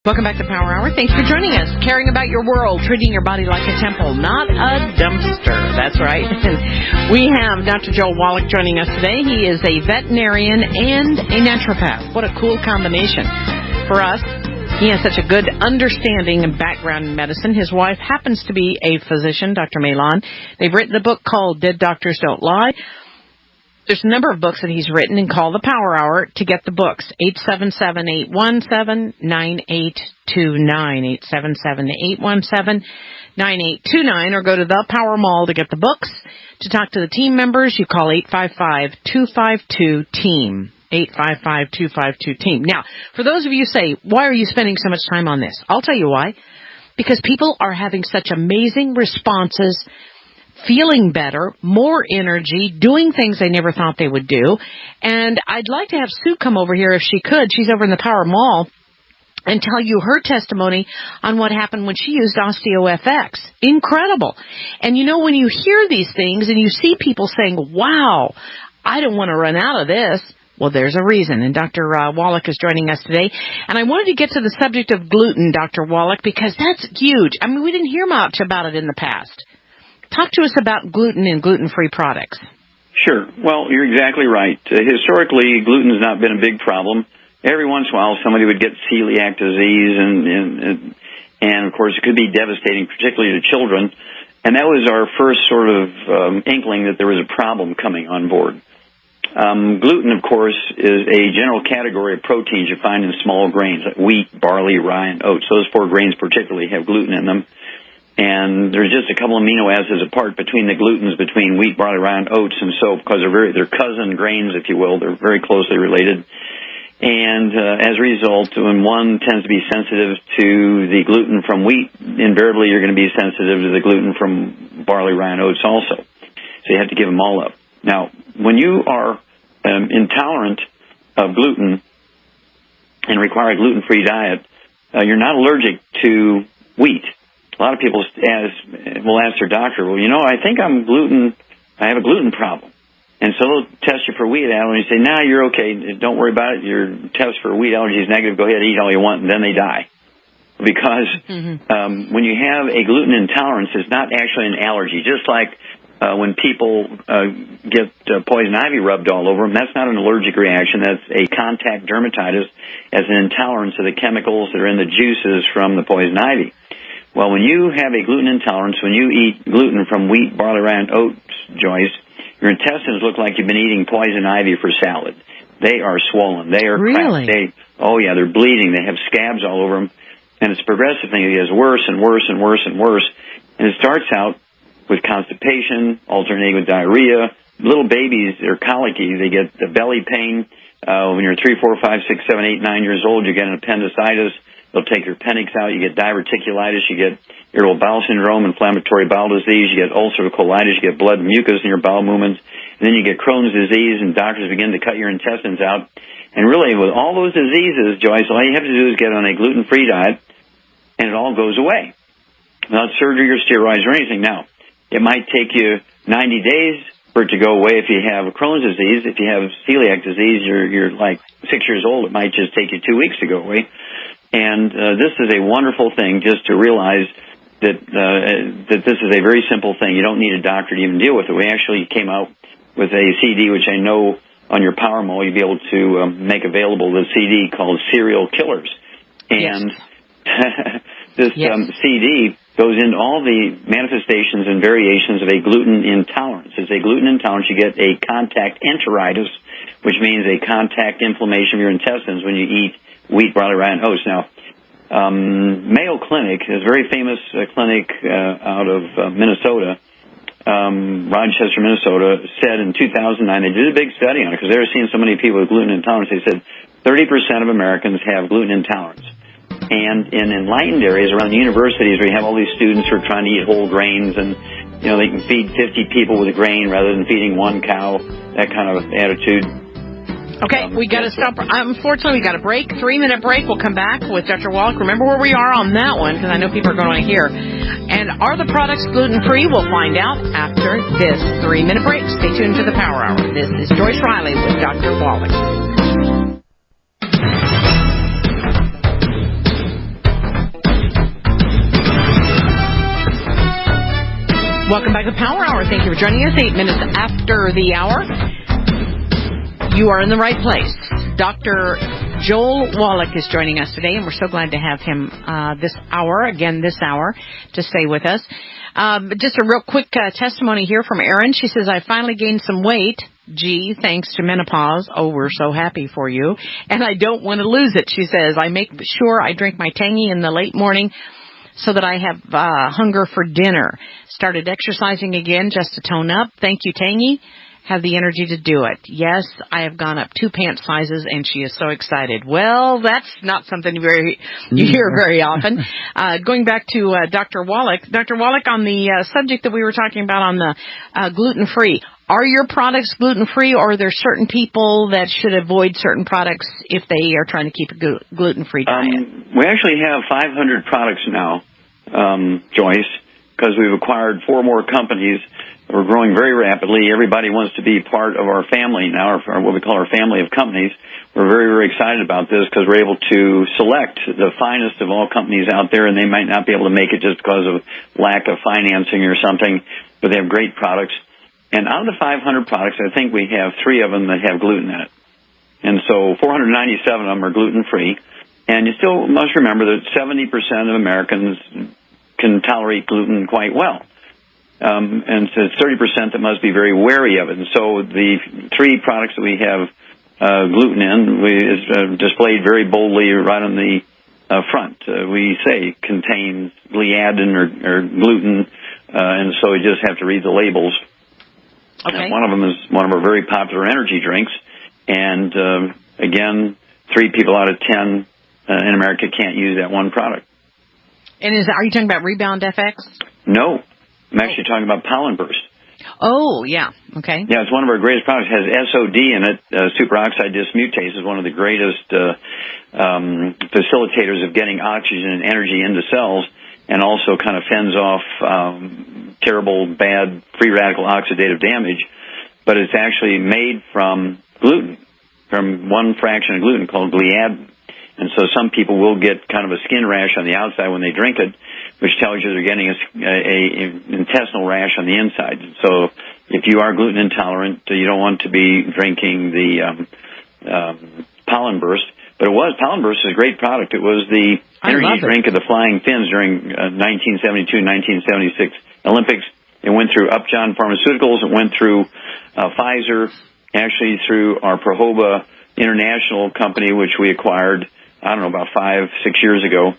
Welcome back to Power Hour. Thanks for joining us. Caring about your world, treating your body like a temple, not a dumpster. That's right. We have Dr. Joel Wallach joining us today. He is a veterinarian and a naturopath. What a cool combination for us. He has such a good understanding and background in medicine. His wife happens to be a physician, Dr. Malon. They've written a book called Dead Doctors Don't Lie. There's a number of books that he's written, and call the Power Hour to get the books. 877-817-9829. 877-817-9829, or go to the Power Mall to get the books. To talk to the team members, you call 855-252-TEAM. 855-252-TEAM. Now, for those of you who say, why are you spending so much time on this? I'll tell you why. Because people are having such amazing responses, feeling better, more energy, doing things they never thought they would do. And I'd like to have Sue come over here if she could. She's over in the Power Mall, and tell you her testimony on what happened when she used OsteoFX. Incredible. And you know, when you hear these things and you see people saying, wow, I don't want to run out of this, well, there's a reason. And Dr. Wallach is joining us today. And I wanted to get to the subject of gluten, Dr. Wallach, because that's huge. I mean, we didn't hear much about it in the past. Talk to us about gluten and gluten-free products. Sure. Well, you're exactly right. Historically, gluten has not been a big problem. Every once in a while, somebody would get celiac disease, and of course, it could be devastating, particularly to children. And that was our first sort of inkling that there was a problem coming on board. Gluten, of course, is a general category of proteins you find in small grains, like wheat, barley, rye, and oats. Those four grains particularly have gluten in them. And there's just a couple amino acids apart between the glutens between wheat, barley, rye, and oats, and so because they're cousin grains, if you will, they're very closely related. And as a result, when one tends to be sensitive to the gluten from wheat, invariably you're going to be sensitive to the gluten from barley, rye, and oats also. So you have to give them all up. Now, when you are intolerant of gluten and require a gluten-free diet, you're not allergic to wheat. A lot of people will ask their doctor, well, you know, I think I have a gluten problem. And so they'll test you for wheat allergy and say, nah, you're okay. Don't worry about it. Your test for wheat allergy is negative. Go ahead, eat all you want, and then they die. Because when you have a gluten intolerance, it's not actually an allergy. Just like when people get poison ivy rubbed all over them, that's not an allergic reaction. That's a contact dermatitis as an intolerance of the chemicals that are in the juices from the poison ivy. Well, when you have a gluten intolerance, when you eat gluten from wheat, barley, rye, and oats, Joyce, your intestines look like you've been eating poison ivy for salad. They are swollen. They are really? They're bleeding. They have scabs all over them. And it's a progressive thing. It gets worse and worse and worse and worse. And it starts out with constipation, alternating with diarrhea. Little babies are colicky. They get the belly pain. When you're 3, 4, 5, 6, 7, 8, 9 years old, you get an appendicitis. They'll take your appendix out. You get diverticulitis. You get irritable bowel syndrome, inflammatory bowel disease. You get ulcerative colitis. You get blood and mucus in your bowel movements. And then you get Crohn's disease, and doctors begin to cut your intestines out. And really, with all those diseases, Joyce, all you have to do is get on a gluten-free diet, and it all goes away. Without surgery or steroids or anything. Now, it might take you 90 days for it to go away if you have Crohn's disease. If you have celiac disease, you're like 6 years old. It might just take you 2 weeks to go away. And this is a wonderful thing just to realize that this is a very simple thing. You don't need a doctor to even deal with it. We actually came out with a CD, which I know on your Power Mall you'll be able to make available, the CD called Serial Killers. And this CD goes into all the manifestations and variations of a gluten intolerance. As a gluten intolerance, you get a contact enteritis, which means a contact inflammation of your intestines when you eat wheat, barley, rye, and oats. Now, Mayo Clinic is a very famous clinic out of Minnesota, Rochester, Minnesota, said in 2009, they did a big study on it because they were seeing so many people with gluten intolerance. They said 30% of Americans have gluten intolerance. And in enlightened areas around the universities where you have all these students who are trying to eat whole grains and, you know, they can feed 50 people with a grain rather than feeding one cow, that kind of attitude. Okay, we got to stop. Unfortunately, we got a break, 3-minute break. We'll come back with Dr. Wallach. Remember where we are on that one, because I know people are going to want to hear. And are the products gluten-free? We'll find out after this 3-minute break. Stay tuned to the Power Hour. This is Joyce Riley with Dr. Wallach. Welcome back to Power Hour. Thank you for joining us. 8 minutes after the hour. You are in the right place. Dr. Joel Wallach is joining us today, and we're so glad to have him this hour to stay with us. Just a real quick testimony here from Erin. She says, I finally gained some weight. Gee, thanks to menopause. Oh, we're so happy for you. And I don't want to lose it, she says. I make sure I drink my Tangy in the late morning so that I have hunger for dinner. Started exercising again just to tone up. Thank you, Tangy. Have the energy to do it. Yes, I have gone up 2 pant sizes, and she is so excited. Well, that's not something you hear very often. Going back to Dr. Wallach. Dr. Wallach, on the subject that we were talking about on the gluten-free, are your products gluten-free, or are there certain people that should avoid certain products if they are trying to keep a gluten-free diet? We actually have 500 products now, Joyce, because we've acquired 4 more companies. We're growing very rapidly. Everybody wants to be part of our family now, or what we call our family of companies. We're very, very excited about this because we're able to select the finest of all companies out there, and they might not be able to make it just because of lack of financing or something, but they have great products. And out of the 500 products, I think we have 3 of them that have gluten in it. And so 497 of them are gluten-free. And you still must remember that 70% of Americans can tolerate gluten quite well. And so it's 30% that must be very wary of it. And so the 3 products that we have gluten in is displayed very boldly right on the front. We say contains gliadin or gluten, and so you just have to read the labels. Okay. One of them is one of our very popular energy drinks. And again, 3 people out of 10 in America can't use that one product. And are you talking about Rebound FX? No. I'm actually talking about Pollen Burst. Oh, yeah. Okay. Yeah, it's one of our greatest products. It has SOD in it. Superoxide dismutase is one of the greatest facilitators of getting oxygen and energy into cells, and also kind of fends off terrible, bad free radical oxidative damage. But it's actually made from gluten, from one fraction of gluten called gliadin. And so some people will get kind of a skin rash on the outside when they drink it, which tells you they're getting a intestinal rash on the inside. So if you are gluten intolerant, you don't want to be drinking the Pollen Burst. But Pollen Burst is a great product. It was the energy drink of the Flying Finns during 1972-1976 Olympics. It went through Upjohn Pharmaceuticals. It went through Pfizer, actually through our Prohoba International company, which we acquired, I don't know, about 5-6 years ago.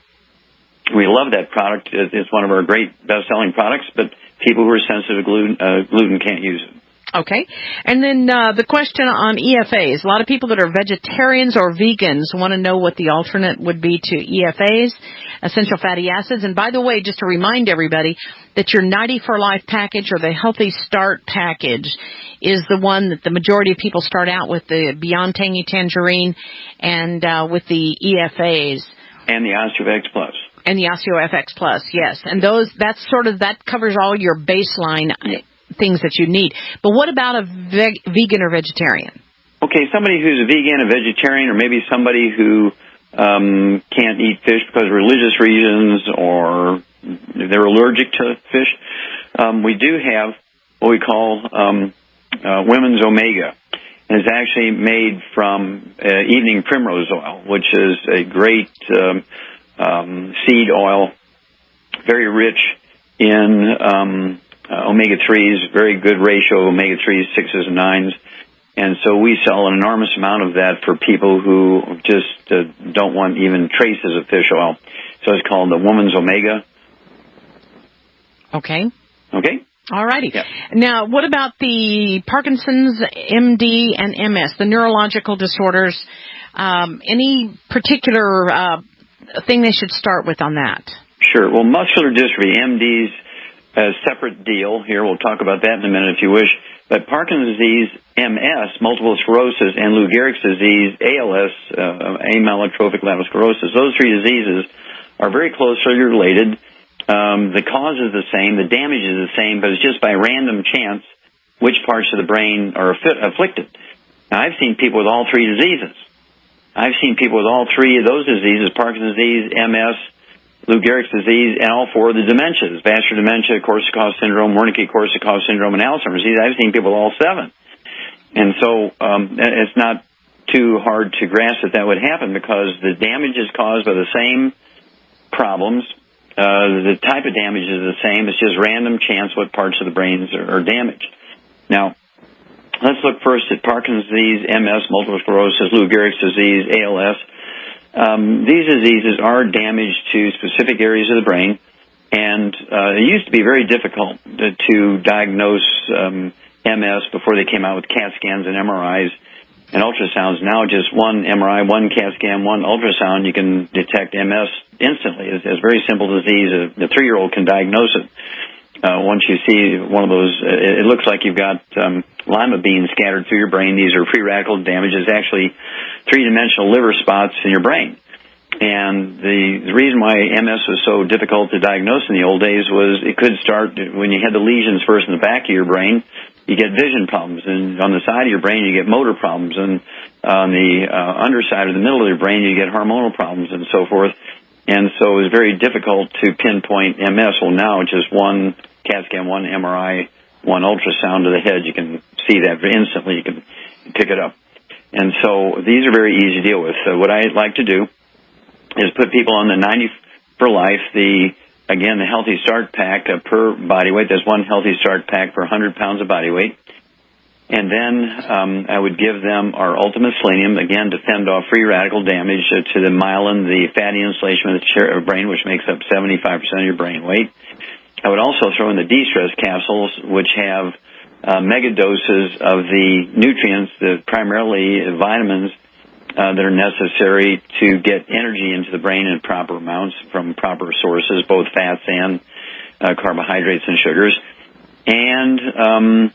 We love that product. It's one of our great best-selling products, but people who are sensitive to gluten can't use it. Okay. And then the question on EFAs. A lot of people that are vegetarians or vegans want to know what the alternate would be to EFAs, essential fatty acids. And by the way, just to remind everybody that your 90 for Life package or the Healthy Start package is the one that the majority of people start out with, the Beyond Tangy Tangerine and with the EFAs. And the OsteoFX Plus. And the OsteoFX Plus, yes. And that covers all your baseline things that you need. But what about a vegan or vegetarian? Okay, somebody who's a vegan, a vegetarian, or maybe somebody who can't eat fish because of religious reasons or they're allergic to fish, we do have what we call Women's Omega. And it's actually made from evening primrose oil, which is a great seed oil, very rich in omega-3s, very good ratio of omega-3s, 6s, and 9s. And so we sell an enormous amount of that for people who just don't want even traces of fish oil. So it's called the Woman's Omega. Okay. Okay. All righty. Yeah. Now, what about the Parkinson's, MD, and MS, the neurological disorders? Any particular thing they should start with on that? Sure. Well, muscular dystrophy, MD's a separate deal. Here, we'll talk about that in a minute if you wish. But Parkinson's disease, MS, multiple sclerosis, and Lou Gehrig's disease, ALS, amyotrophic lateral sclerosis, those 3 diseases are very closely related. The cause is the same, the damage is the same, but it's just by random chance which parts of the brain are afflicted. Now, I've seen people with all 3 diseases. I've seen people with all 3 of those diseases, Parkinson's disease, MS, Lou Gehrig's disease, and all four of the dementias: vascular dementia, Korsakoff syndrome, Wernicke-Korsakoff syndrome, and Alzheimer's disease. I've seen people with all seven. And so it's not too hard to grasp that would happen, because the damage is caused by the same problems. The type of damage is the same. It's just random chance what parts of the brains are damaged. Now, let's look first at Parkinson's disease, MS, multiple sclerosis, Lou Gehrig's disease, ALS. These diseases are damage to specific areas of the brain, and it used to be very difficult to diagnose MS before they came out with CAT scans and MRIs and ultrasounds. Now just one MRI, one CAT scan, one ultrasound, you can detect MS instantly. It's a very simple disease. A 3-year-old can diagnose it. Once you see one of those, it looks like you've got lima beans scattered through your brain. These are free radical damages, actually three-dimensional liver spots in your brain. And the reason why MS was so difficult to diagnose in the old days was it could start when you had the lesions first in the back of your brain. You get vision problems, and on the side of your brain you get motor problems, and on the underside of the middle of your brain you get hormonal problems and so forth. And so it was very difficult to pinpoint MS. Well, now just one CAT scan, one MRI, one ultrasound to the head, you can see that instantly. You can pick it up. And so these are very easy to deal with. So what I like to do is put people on the 90 for life, the Healthy Start Pack per body weight. There's one Healthy Start Pack per 100 pounds of body weight. And then I would give them our Ultimate Selenium, again, to fend off free radical damage to the myelin, the fatty insulation of the brain, which makes up 75% of your brain weight. I would also throw in the de-stress capsules, which have mega doses of the nutrients, primarily vitamins, that are necessary to get energy into the brain in proper amounts from proper sources, both fats and carbohydrates and sugars. And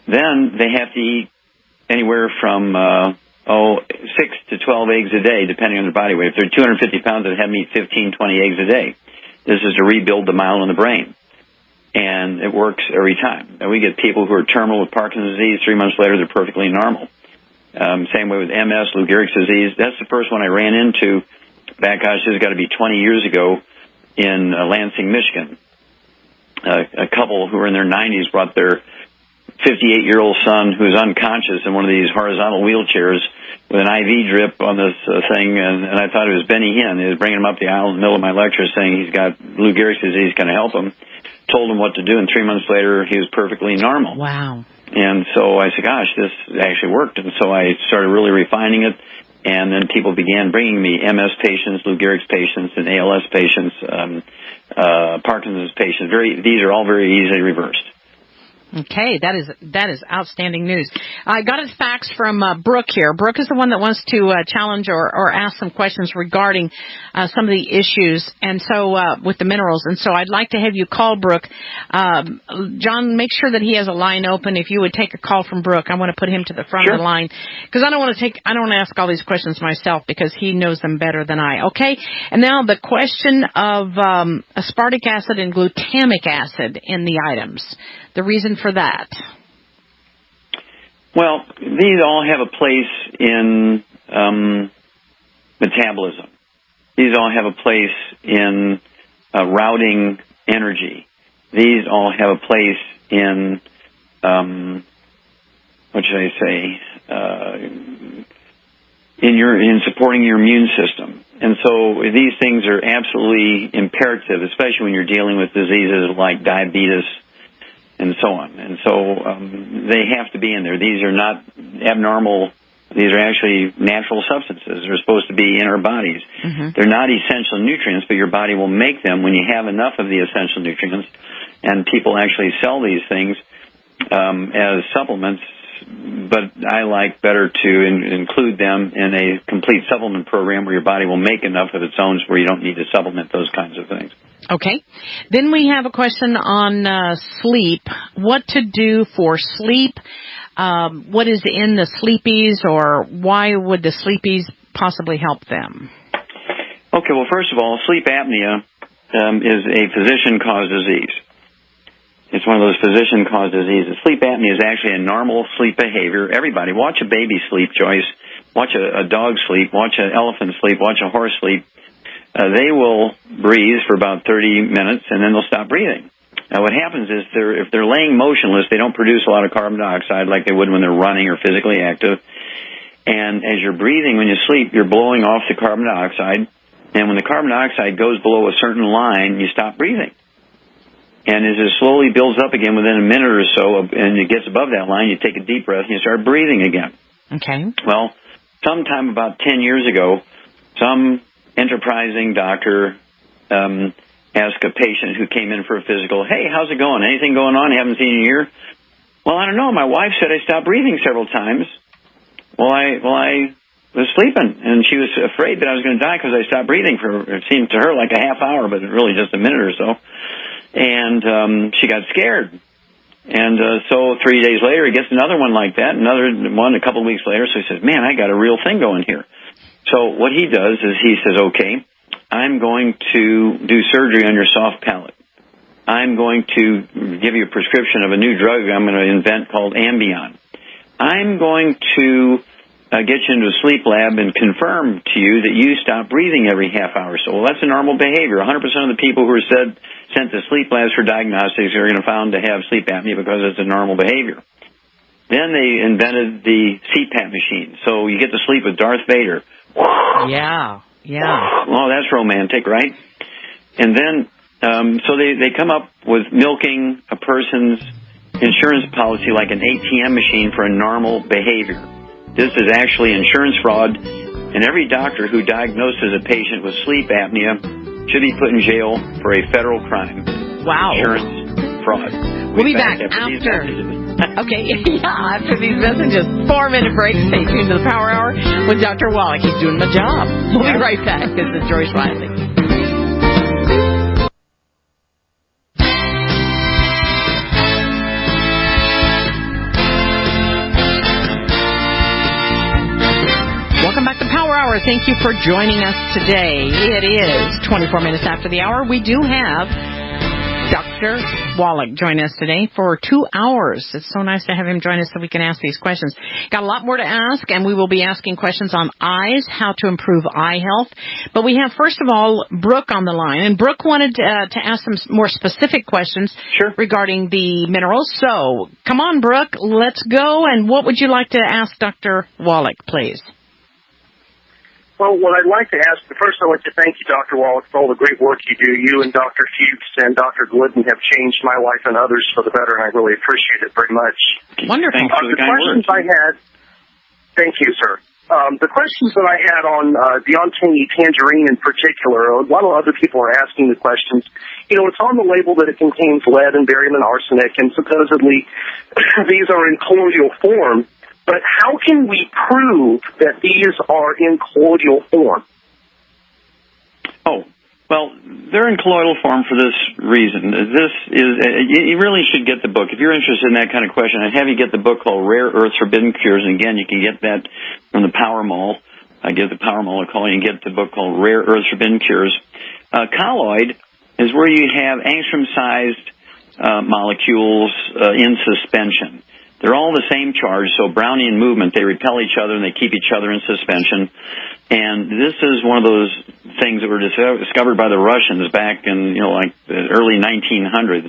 then they have to eat anywhere from 6 to 12 eggs a day, depending on their body weight. If they're 250 pounds, they'd have them eat 15, 20 eggs a day. This is to rebuild the myelin in the brain. And it works every time. And we get people who are terminal with Parkinson's disease. 3 months later, they're perfectly normal. Same way with MS, Lou Gehrig's disease. That's the first one I ran into back, this has got to be 20 years ago in Lansing, Michigan. A couple who were in their 90s brought their 58-year-old son, who's unconscious in one of these horizontal wheelchairs, with an IV drip on this thing, and I thought it was Benny Hinn. He was bringing him up the aisle in the middle of my lecture saying he's got Lou Gehrig's disease, can I help him? Told him what to do, and 3 months later, he was perfectly normal. Wow. And so I said, gosh, this actually worked. And so I started really refining it, and then people began bringing me MS patients, Lou Gehrig's patients, and ALS patients, Parkinson's patients. These are all very easily reversed. Okay, that is outstanding news. I got a fax from Brooke here. Brooke is the one that wants to challenge or ask some questions regarding some of the issues, and so with the minerals. And so I'd like to have you call Brooke. John, make sure that he has a line open. If you would take a call from Brooke, I want to put him to the front of the line, because I don't want to ask all these questions myself, because he knows them better than I. Okay, and now the question of aspartic acid and glutamic acid in the items. The reason for that? Well, these all have a place in metabolism. These all have a place in routing energy. These all have a place in, in supporting your immune system. And so these things are absolutely imperative, especially when you're dealing with diseases like diabetes and so on. And so they have to be in there. These are not abnormal. These are actually natural substances. They're supposed to be in our bodies. Mm-hmm. They're not essential nutrients, but your body will make them when you have enough of the essential nutrients. And people actually sell these things as supplements, but I like better to include them in a complete supplement program where your body will make enough of its own where you don't need to supplement those kinds of things. Okay. Then we have a question on sleep. What to do for sleep? What is in the sleepies, or why would the sleepies possibly help them? Okay, well, first of all, sleep apnea is a physician-caused disease. It's one of those physician-caused diseases. Sleep apnea is actually a normal sleep behavior. Everybody, watch a baby sleep, Joyce. Watch a dog sleep. Watch an elephant sleep. Watch a horse sleep. they will breathe for about 30 minutes, and then they'll stop breathing. Now, what happens is if they're laying motionless, they don't produce a lot of carbon dioxide like they would when they're running or physically active. And as you're breathing when you sleep, you're blowing off the carbon dioxide. And when the carbon dioxide goes below a certain line, you stop breathing. And as it slowly builds up again within a minute or so, and it gets above that line, you take a deep breath and you start breathing again. Okay. Well, sometime about 10 years ago, some enterprising doctor asked a patient who came in for a physical, "Hey, how's it going? Anything going on? I haven't seen you in a year?" "Well, I don't know. My wife said I stopped breathing several times." Well, I was sleeping, and she was afraid that I was going to die because I stopped breathing for, it seemed to her like a half hour, but really just a minute or so. And she got scared. And so 3 days later, he gets another one like that, another one a couple of weeks later. So he says, "Man, I got a real thing going here." So what he does is he says, "Okay, I'm going to do surgery on your soft palate. I'm going to give you a prescription of a new drug I'm going to invent called Ambien. I'm going to get you into a sleep lab and confirm to you that you stop breathing every half hour." So, well, that's a normal behavior. 100% of the people who are sent to sleep labs for diagnostics are going to found to have sleep apnea because it's a normal behavior. Then they invented the CPAP machine. So you get to sleep with Darth Vader. Yeah. Oh, that's romantic, right? And then, so they come up with milking a person's insurance policy like an ATM machine for a normal behavior. This is actually insurance fraud, and every doctor who diagnoses a patient with sleep apnea should be put in jail for a federal crime. Wow. Insurance fraud. We'll be back after. Okay, after these messages. 4-minute break. Stay tuned to the Power Hour with Dr. Wallach. He's doing my job. We'll be right back. This is Joyce Riley. Welcome back to Power Hour. Thank you for joining us today. It is 24 minutes after the hour. We do have Dr. Wallach join us today for 2 hours. It's so nice to have him join us so we can ask these questions. Got a lot more to ask, and we will be asking questions on eyes, how to improve eye health. But we have, first of all, Brooke on the line. And Brooke wanted to ask some more specific questions regarding the minerals. So come on, Brooke, let's go. And what would you like to ask Dr. Wallach, please? Well, what I'd like to ask, first I'd like to thank you, Dr. Wallach, for all the great work you do. You and Dr. Fuchs and Dr. Glidden have changed my life and others for the better, and I really appreciate it very much. Wonderful. Thanks for the kind questions words. I had, thank you, sir. The questions that I had on the Ontani tangerine in particular, a lot of other people are asking the questions. You know, it's on the label that it contains lead and barium and arsenic, and supposedly these are in colloidal form. But how can we prove that these are in colloidal form? Oh, well, they're in colloidal form for this reason. This is, you really should get the book. If you're interested in that kind of question, I'd have you get the book called Rare Earths Forbidden Cures. And again, you can get that from the Power Mall. I give the Power Mall a call. You can get the book called Rare Earths Forbidden Cures. Colloid is where you have angstrom-sized molecules in suspension. They're all the same charge, so Brownian movement, they repel each other and they keep each other in suspension. And this is one of those things that were discovered by the Russians back in, like the early 1900s.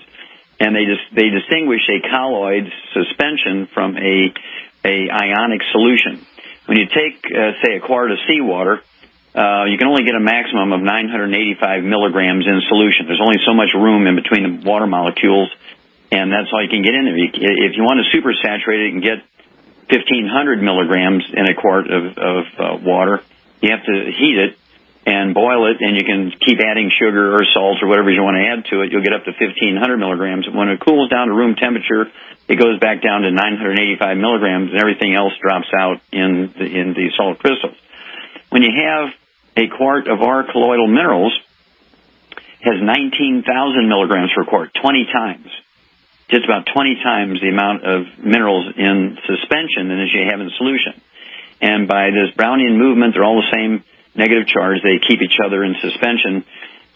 And they distinguish a colloid suspension from a ionic solution. When you take, say, a quart of seawater, you can only get a maximum of 985 milligrams in solution. There's only so much room in between the water molecules, and that's all you can get in there. If you want to supersaturate it, you can get 1,500 milligrams in a quart of water. You have to heat it and boil it, and you can keep adding sugar or salt or whatever you want to add to it. You'll get up to 1,500 milligrams. When it cools down to room temperature, it goes back down to 985 milligrams, and everything else drops out in the salt crystals. When you have a quart of our colloidal minerals, has 19,000 milligrams per quart, 20 times. Just about 20 times the amount of minerals in suspension than as you have in solution. And by this Brownian movement, they're all the same negative charge. They keep each other in suspension,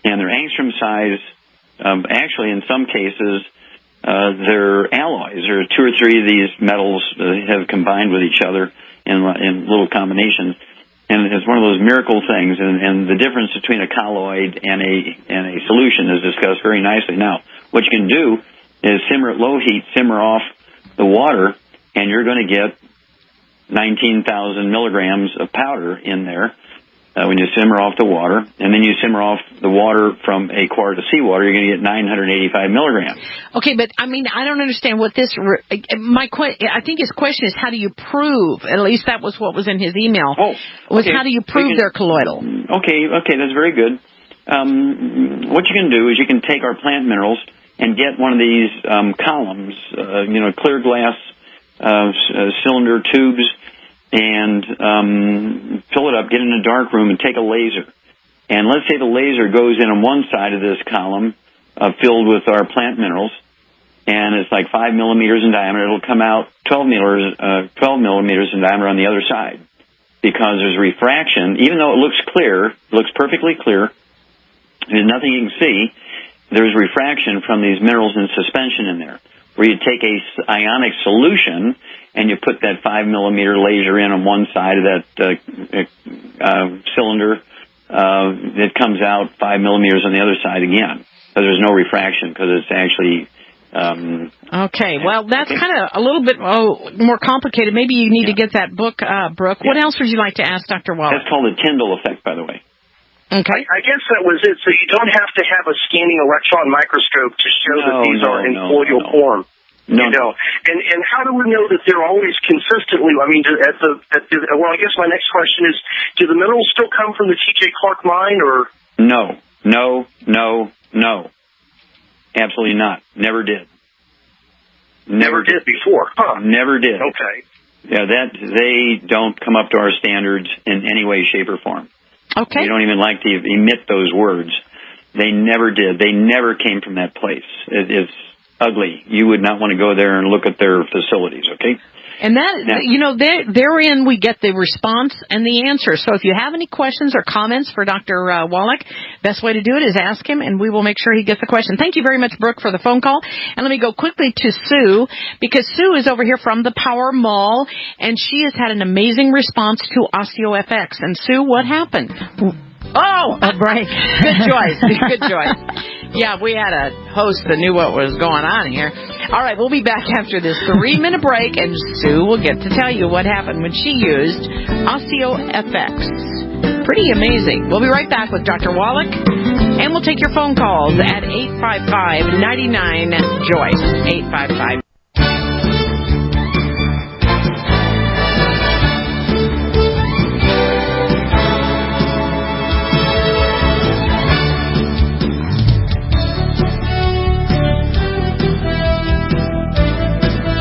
and they're angstrom size. Actually, in some cases, they're alloys. There are 2 or 3 of these metals have combined with each other in little combinations. And it's one of those miracle things, and the difference between a colloid and a solution is discussed very nicely. Now, what you can do is simmer at low heat, simmer off the water, and you're going to get 19,000 milligrams of powder in there when you simmer off the water, and then you simmer off the water from a quart of seawater, you're going to get 985 milligrams. Okay, but I mean, I don't understand what this. I think his question is, how do you prove? At least that was what was in his email. Oh, okay. How do you prove they're colloidal? Okay, that's very good. What you can do is you can take our plant minerals and get one of these columns, clear glass cylinder tubes, and fill it up, get in a dark room, and take a laser. And let's say the laser goes in on one side of this column filled with our plant minerals, and it's like 5 millimeters in diameter. It'll come out 12 millimeters in diameter on the other side, because there's refraction. Even though it looks clear, looks perfectly clear, there's nothing you can see, there's refraction from these minerals in suspension in there, where you take a ionic solution and you put that 5 millimeter laser in on one side of that cylinder. It comes out 5 millimeters on the other side again. So there's no refraction, because it's actually... okay, well, that's kind of a little bit more complicated. Maybe you need to get that book, Brooke. What else would you like to ask Dr. Wallach? That's called the Tyndall effect, by the way. Okay. I guess that was it. So you don't have to have a scanning electron microscope to show that these are in colloidal form. No. And how do we know that they're always consistently? I mean, well, I guess my next question is, do the minerals still come from the T.J. Clark mine, or? No. Absolutely not. Never did. Never did before, huh? Never did. Okay. Yeah, they don't come up to our standards in any way, shape, or form. Okay. We don't even like to emit those words. They never did. They never came from that place. It's ugly. You would not want to go there and look at their facilities, okay? And that, therein we get the response and the answer. So if you have any questions or comments for Dr. Wallach, best way to do it is ask him, and we will make sure he gets the question. Thank you very much, Brooke, for the phone call. And let me go quickly to Sue, because Sue is over here from the Power Mall, and she has had an amazing response to OsteoFX. And Sue, what happened? Oh, right. Good choice. Yeah, we had a host that knew what was going on here. All right, we'll be back after this 3-minute break, and Sue will get to tell you what happened when she used OsteoFX. Pretty amazing. We'll be right back with Dr. Wallach, and we'll take your phone calls at 855-99-JOYCE, 855.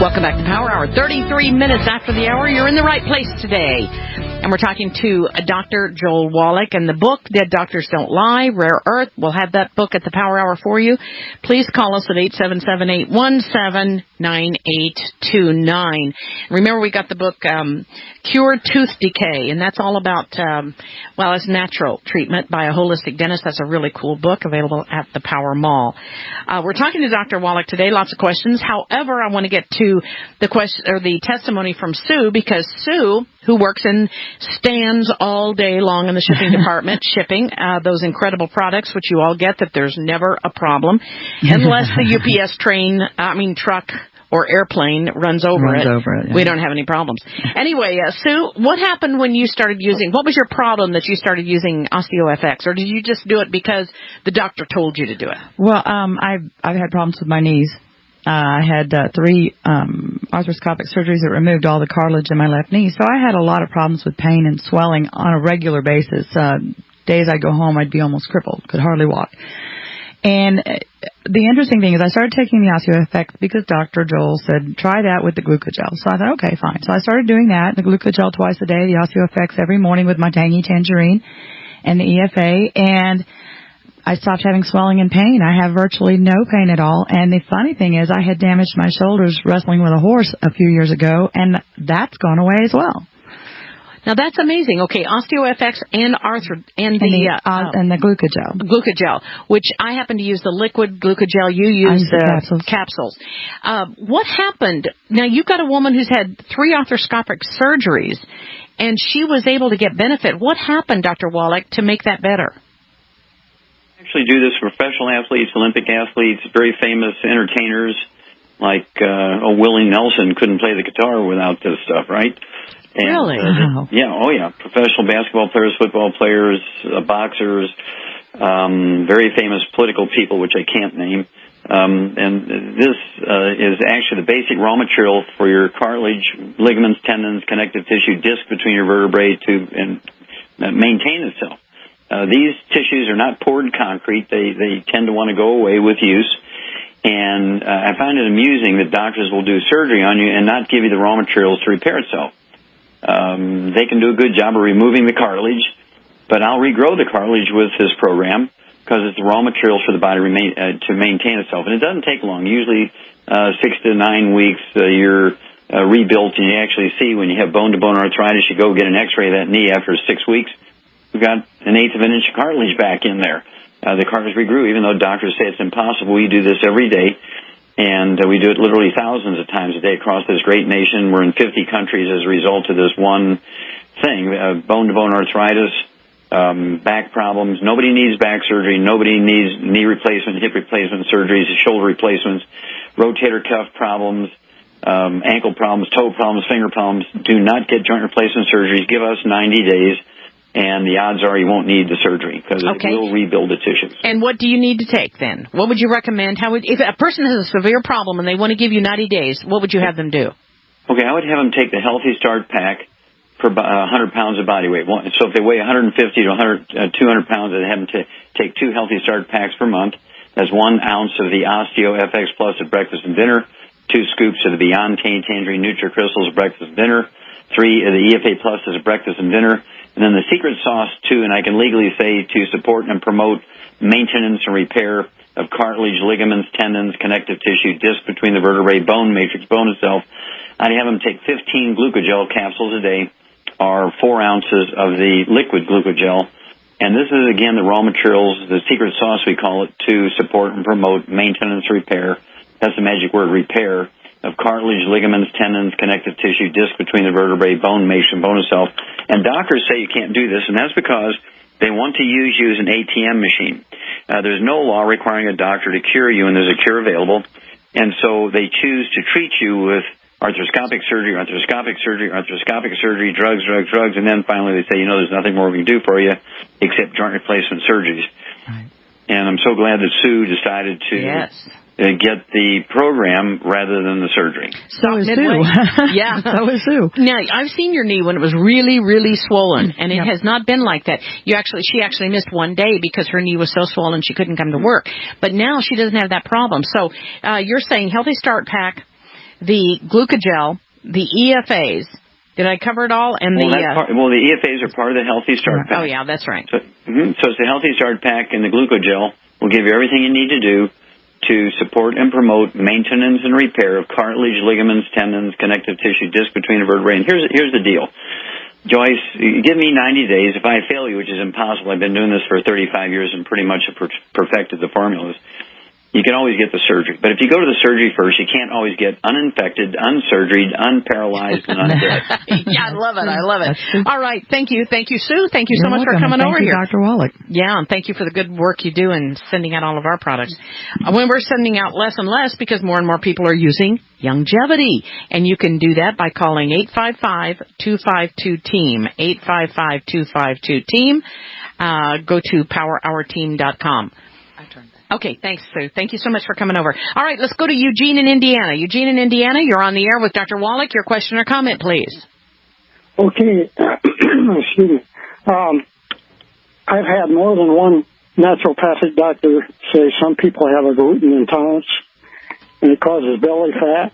Welcome back to Power Hour. 33 minutes after the hour. You're in the right place today. And we're talking to Dr. Joel Wallach, and the book, Dead Doctors Don't Lie, Rare Earth. We'll have that book at the Power Hour for you. Please call us at 877-817-9829. Remember, we got the book, Cure Tooth Decay, and that's all about, it's natural treatment by a holistic dentist. That's a really cool book available at the Power Mall. We're talking to Dr. Wallach today. Lots of questions. However, I want to get to the testimony from Sue, because Sue, who works in stands all day long in the shipping department, shipping those incredible products, which you all get, that there's never a problem, unless the UPS truck or airplane runs over it. Yeah. We don't have any problems. Anyway, Sue, what happened when you started using, what was your problem that you started using OsteoFX, or did you just do it because the doctor told you to do it? Well, I've had problems with my knees. I had 3 arthroscopic surgeries that removed all the cartilage in my left knee. So I had a lot of problems with pain and swelling on a regular basis. Days I'd go home, I'd be almost crippled, could hardly walk. And the interesting thing is I started taking the OsteoFX because Dr. Joel said, try that with the glucogel. So I thought, okay, fine. So I started doing that, the glucogel twice a day, the OsteoFX every morning with my tangy tangerine and the EFA. And I stopped having swelling and pain. I have virtually no pain at all. And the funny thing is I had damaged my shoulders wrestling with a horse a few years ago, and that's gone away as well. Now that's amazing. Okay, OsteoFX and the Glucogel. Glucogel, which I happen to use the liquid Glucogel. You use the capsules. What happened? Now you've got a woman who's had 3 arthroscopic surgeries, and she was able to get benefit. What happened, Dr. Wallach, to make that better? Actually do this for professional athletes, Olympic athletes, very famous entertainers like Willie Nelson couldn't play the guitar without this stuff, right? And, really? Wow. Yeah. Professional basketball players, football players, boxers, very famous political people, which I can't name. And this is actually the basic raw material for your cartilage, ligaments, tendons, connective tissue, disc between your vertebrae to maintain itself. These tissues are not poured concrete. They tend to want to go away with use. And I find it amusing that doctors will do surgery on you and not give you the raw materials to repair itself. They can do a good job of removing the cartilage, but I'll regrow the cartilage with this program because it's the raw materials for the body to maintain itself. And it doesn't take long. Usually 6 to 9 weeks, you're rebuilt, and you actually see when you have bone-to-bone arthritis, you go get an x-ray of that knee after 6 weeks. We've got 1/8 of an inch of cartilage back in there. The cartilage regrew, even though doctors say it's impossible. We do this every day, and we do it literally thousands of times a day across this great nation. We're in 50 countries as a result of this one thing, bone-to-bone arthritis, back problems. Nobody needs back surgery. Nobody needs knee replacement, hip replacement surgeries, shoulder replacements, rotator cuff problems, ankle problems, toe problems, finger problems. Do not get joint replacement surgeries. Give us 90 days. And the odds are you won't need the surgery because it will rebuild the tissues. And what do you need to take then? What would you recommend? If a person has a severe problem and they want to give you 90 days, what would you have them do? Okay, I would have them take the Healthy Start Pack for 100 pounds of body weight. So if they weigh 150 to 200 pounds, I'd have them take 2 Healthy Start Packs per month. That's 1 ounce of the OsteoFX Plus at breakfast and dinner, 2 scoops of the Beyond Tangerine NutriCrystals at breakfast and dinner, 3 of the EFA Plus at breakfast and dinner, and then the secret sauce, too, and I can legally say to support and promote maintenance and repair of cartilage, ligaments, tendons, connective tissue, disc between the vertebrae, bone matrix, bone itself. I'd have them take 15 Glucogel capsules a day, or 4 ounces of the liquid Glucogel. And this is, again, the raw materials, the secret sauce, we call it, to support and promote maintenance repair. That's the magic word, repair, of cartilage, ligaments, tendons, connective tissue, disc between the vertebrae, bone matrix, bone itself. And doctors say you can't do this, and that's because they want to use you as an ATM machine. There's no law requiring a doctor to cure you, and there's a cure available. And so they choose to treat you with arthroscopic surgery, drugs, and then finally they say, there's nothing more we can do for you except joint replacement surgeries. Right. And I'm so glad that Sue decided to get the program rather than the surgery. So is Sue. Yeah. So is Sue. Now, I've seen your knee when it was really, really swollen, and it has not been like that. She actually missed one day because her knee was so swollen she couldn't come to work. But now she doesn't have that problem. So you're saying Healthy Start Pack, the Glucogel, the EFAs. Did I cover it all? And the EFAs are part of the Healthy Start Pack. Oh, yeah, that's right. So it's the Healthy Start Pack and the Glucogel will give you everything you need to do to support and promote maintenance and repair of cartilage, ligaments, tendons, connective tissue, disc between the vertebrae. And here's the deal. Joyce, give me 90 days. If I fail you, which is impossible, I've been doing this for 35 years and pretty much perfected the formulas, you can always get the surgery. But if you go to the surgery first, you can't always get uninfected, unsurgeried, unparalyzed, and undead. Yeah, I love it. All right. Thank you. Thank you, Sue. Thank you so much for coming over here. Thank you, Dr. Wallach. Yeah, and thank you for the good work you do in sending out all of our products. When we're sending out less and less because more and more people are using Youngevity. And you can do that by calling 855-252-TEAM, 855-252-TEAM. Go to powerourteam.com. Okay, thanks, Sue. Thank you so much for coming over. All right, let's go to Eugene in Indiana. Eugene in Indiana, you're on the air with Dr. Wallach. Your question or comment, please. Okay. Excuse me. I've had more than one naturopathic doctor say some people have a gluten intolerance and it causes belly fat.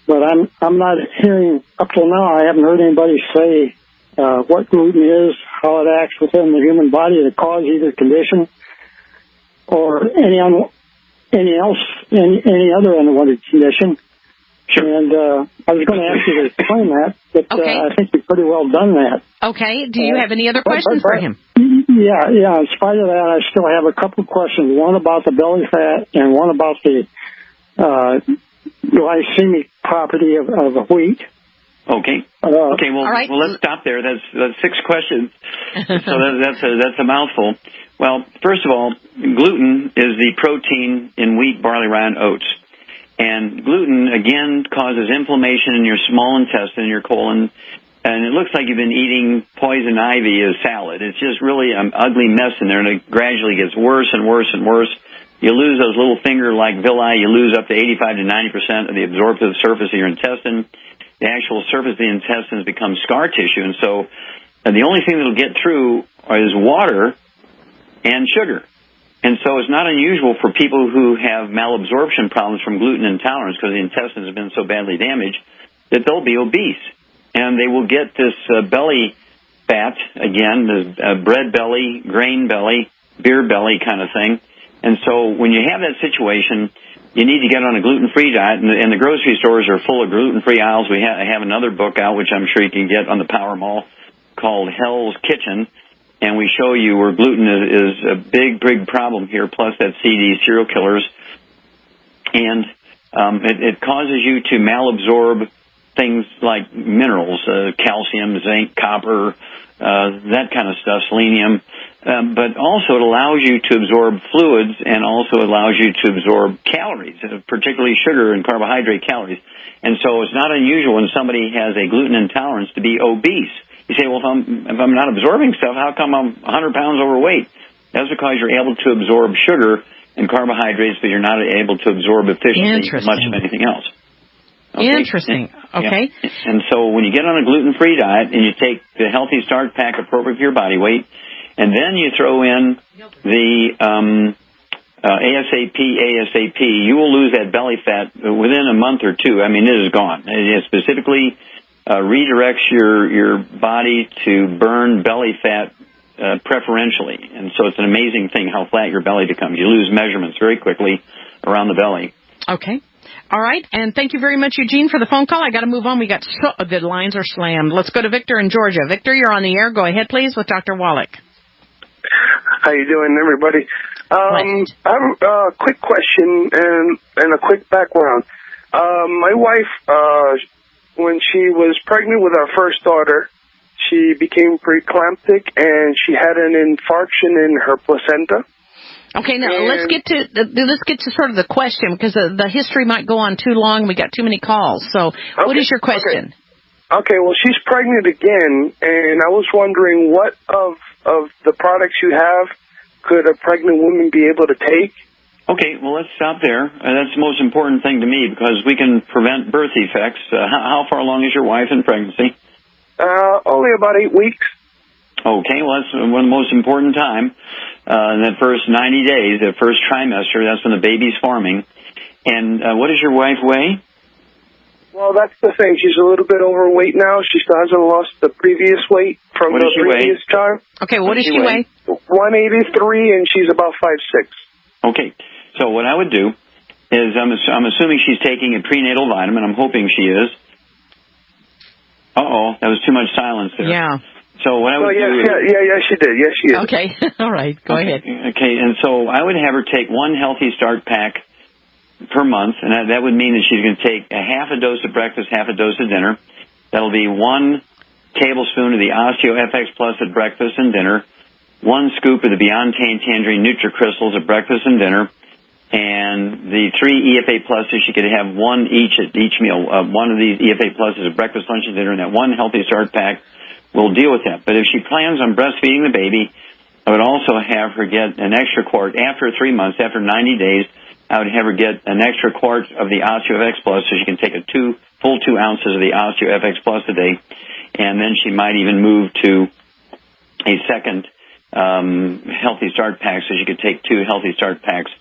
But I'm not hearing, up till now, I haven't heard anybody say what gluten is, how it acts within the human body to cause either condition or any other unwanted condition. Sure. And I was going to ask you to explain that, but Okay. I think you've pretty well done that. Okay. Do you have any other questions for him? Yeah. In spite of that, I still have a couple of questions. One about the belly fat and one about the glycemic property of wheat. Okay. Okay. Well, right. well, let's stop there. That's 6 questions. So that's a mouthful. Well, first of all, gluten is the protein in wheat, barley, rye, and oats. And gluten, again, causes inflammation in your small intestine, your colon, and it looks like you've been eating poison ivy as salad. It's just really an ugly mess in there, and it gradually gets worse and worse and worse. You lose those little finger-like villi. You lose up to 85 to 90% of the absorptive surface of your intestine. The actual surface of the intestines becomes scar tissue, and so the only thing that will get through is water and sugar. And so it's not unusual for people who have malabsorption problems from gluten intolerance because the intestines have been so badly damaged that they'll be obese. And they will get this belly fat, again, the bread belly, grain belly, beer belly kind of thing. And so when you have that situation, you need to get on a gluten-free diet. And the grocery stores are full of gluten-free aisles. I have another book out, which I'm sure you can get on the Power Mall, called Hell's Kitchen. And we show you where gluten is a big, big problem here, plus that CD, serial killers. And it causes you to malabsorb things like minerals, calcium, zinc, copper, that kind of stuff, selenium. But also it allows you to absorb fluids and also allows you to absorb calories, particularly sugar and carbohydrate calories. And so it's not unusual when somebody has a gluten intolerance to be obese. You say, well, if I'm not absorbing stuff, how come I'm 100 pounds overweight? That's because you're able to absorb sugar and carbohydrates, but you're not able to absorb efficiently much of anything else. Okay? Interesting. Okay. Yeah. And so when you get on a gluten-free diet and you take the Healthy Start Pack appropriate for your body weight, and then you throw in the ASAP, you will lose that belly fat within a month or two. I mean, it is gone. It specifically redirects your body to burn belly fat preferentially. And so it's an amazing thing how flat your belly becomes. You lose measurements very quickly around the belly. Okay. All right. And thank you very much, Eugene, for the phone call. I got to move on. The lines are slammed. Let's go to Victor in Georgia. Victor, you're on the air. Go ahead, please, with Dr. Wallach. How you doing, everybody? I have a quick question and a quick background. My wife, when she was pregnant with our first daughter, she became preeclamptic and she had an infarction in her placenta. Okay, now let's get to sort of the question because the history might go on too long. We got too many calls. So, what is your question? Okay, well, she's pregnant again, and I was wondering what of the products you have could a pregnant woman be able to take? Okay, well, let's stop there. That's the most important thing to me because we can prevent birth defects. How far along is your wife in pregnancy? Only about 8 weeks. Okay, well, that's one of the most important time. In that first 90 days, the first trimester, that's when the baby's forming. And what does your wife weigh? Well, that's the thing. She's a little bit overweight now. She still hasn't lost the previous weight from the previous time. Okay, what does she weigh? 183, and she's about 5'6". Okay, so what I would do is I'm assuming she's taking a prenatal vitamin. I'm hoping she is. Uh-oh, that was too much silence there. Yeah. So what I would do is... Yeah, she did. Yes, she is. Okay, all right, go ahead. Okay, and so I would have her take one Healthy Start Pack per month, and that would mean that she's going to take a half a dose of breakfast, half a dose of dinner. That'll be 1 tablespoon of the OsteoFX Plus at breakfast and dinner, 1 scoop of the Beyond Tangerine NutriCrystals at breakfast and dinner, and the 3 EFA Pluses, she could have 1 each at each meal. One of these EFA Pluses at breakfast, lunch, and dinner, and that 1 Healthy Start Pack will deal with that. But if she plans on breastfeeding the baby, I would also have her get an extra quart after 3 months, after 90 days. I would have her get an extra quart of the OsteoFX Plus so she can take full 2 ounces of the OsteoFX Plus a day. And then she might even move to a second Healthy Start Pack so she could take 2 Healthy Start Packs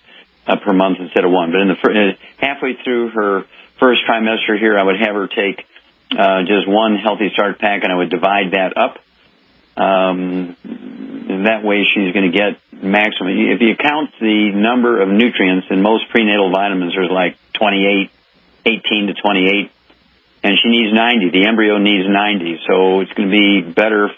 per month instead of 1. But in the halfway through her first trimester here, I would have her take just 1 Healthy Start Pack, and I would divide that up. And that way she's going to get maximum. If you count the number of nutrients in most prenatal vitamins, there's like 28 18 to 28, and she needs 90. The embryo needs 90, so it's going to be better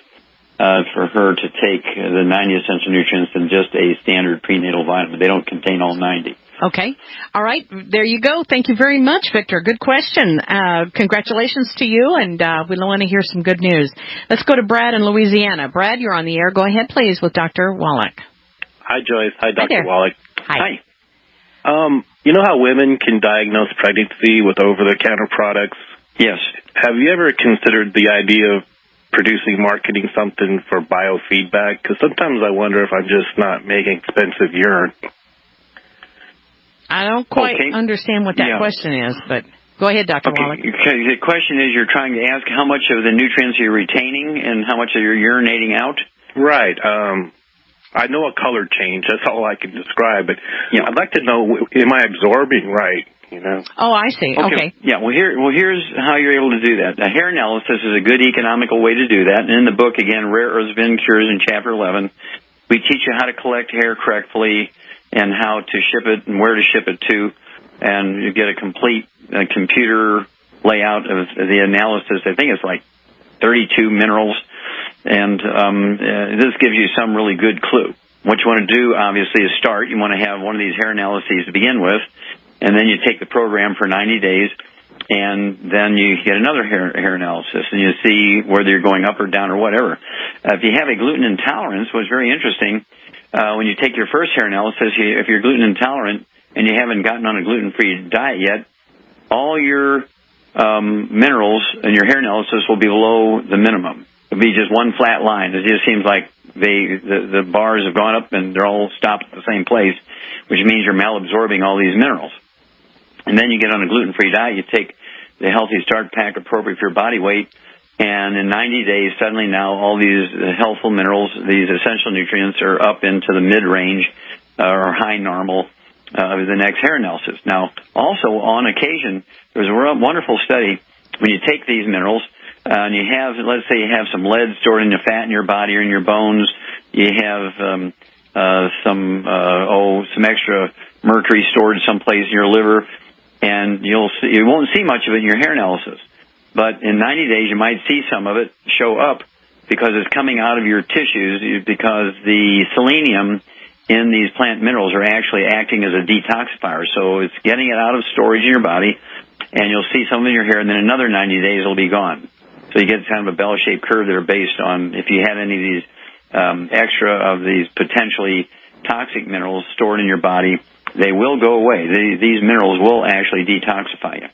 for her to take the 90 essential nutrients than just a standard prenatal vitamin. They don't contain all 90. Okay. All right. There you go. Thank you very much, Victor. Good question. Congratulations to you, and we want to hear some good news. Let's go to Brad in Louisiana. Brad, you're on the air. Go ahead, please, with Dr. Wallach. Hi, Joyce. Hi, Dr. Hi Wallach. Hi. You know how women can diagnose pregnancy with over-the-counter products? Yes. Have you ever considered the idea of marketing something for biofeedback? Because sometimes I wonder if I'm just not making expensive urine. I don't quite understand what that question is, but go ahead, Dr. Wallach. Okay. The question is, you're trying to ask how much of the nutrients you're retaining and how much you're urinating out? Right. I know a color change. That's all I can describe. But I'd like to know, am I absorbing right? You know? Oh, I see. Okay. Yeah. Here's how you're able to do that. A hair analysis is a good economical way to do that. And in the book, again, Rare Earths Bin Cures in Chapter 11, we teach you how to collect hair correctly and how to ship it and where to ship it to, and you get a complete computer layout of the analysis. I think it's like 32 minerals, and this gives you some really good clue. What you want to do, obviously, is start. You want to have one of these hair analyses to begin with, and then you take the program for 90 days, and then you get another hair analysis, and you see whether you're going up or down or whatever. If you have a gluten intolerance, what's very interesting, when you take your first hair analysis, if you're gluten intolerant and you haven't gotten on a gluten-free diet yet, all your minerals in your hair analysis will be below the minimum. It'll be just one flat line. It just seems like the bars have gone up and they're all stopped at the same place, which means you're malabsorbing all these minerals. And then you get on a gluten-free diet, you take the Healthy Start Pack appropriate for your body weight, and in 90 days, suddenly now all these healthful minerals, these essential nutrients, are up into the mid-range or high normal of the next hair analysis. Now, also, on occasion, there's a wonderful study when you take these minerals and you have, let's say you have some lead stored in the fat in your body or in your bones, you have some extra mercury stored someplace in your liver, and you won't see much of it in your hair analysis. But in 90 days, you might see some of it show up because it's coming out of your tissues, because the selenium in these plant minerals are actually acting as a detoxifier. So it's getting it out of storage in your body, and you'll see some in your hair, and then another 90 days it'll be gone. So you get kind of a bell-shaped curve that are based on if you had any of these extra of these potentially toxic minerals stored in your body, they will go away. These minerals will actually detoxify you.